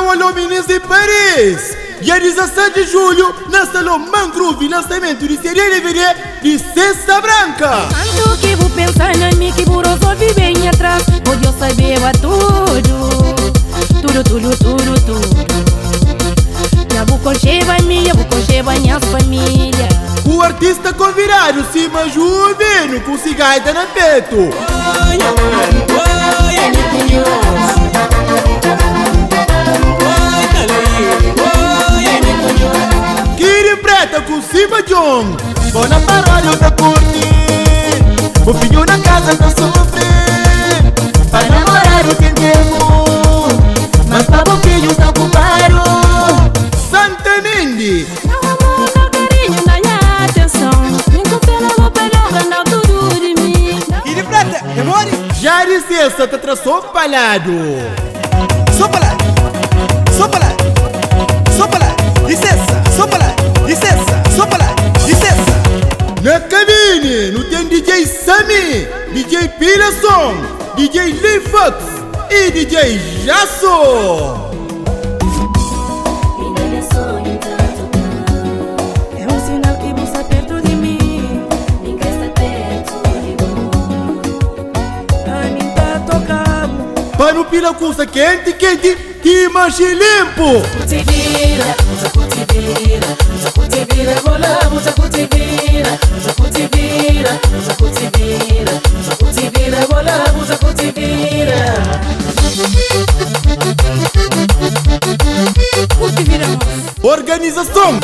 Alô, meninos de Paris! Dia 17 de julho, na Salão Mangrove, lançamento de CD e DVD de Cesta Branca. Tanto que vou pensar na mim, que vou resolver bem atrás. Hoje eu sabia tudo. Já vou conchegar minha, vou conchegar minha família. O artista convidado, Cima Juveno, com cigarra na peito. Kiri Preta com Cima John. Vou na paródia pra curtir, o filho na casa pra sofrer. Pra namorar o tempo, mas para o filho está ocupado. Santa Mindy. Não amor, não carinho, não atenção. Enquanto ela vou pegar o canal tudo de mim. Kiri Preta, demore. Já disse Santa Tração Palhado. Sopa lá, sopa lá, sopa lá, licença, sopa lá, licença, sopa lá, licença. Na cabine, não tem DJ Sami, DJ Pilason, DJ Lee Fox e DJ Jasso. É um sinal que você está perto de mim. Ninguém está perto de mim. A mim tá tocando. Para o Pila custa quente, que manche limpo. Te vira, te vira, vou lá, te vira, te vira, vou lá, te vira. Organização.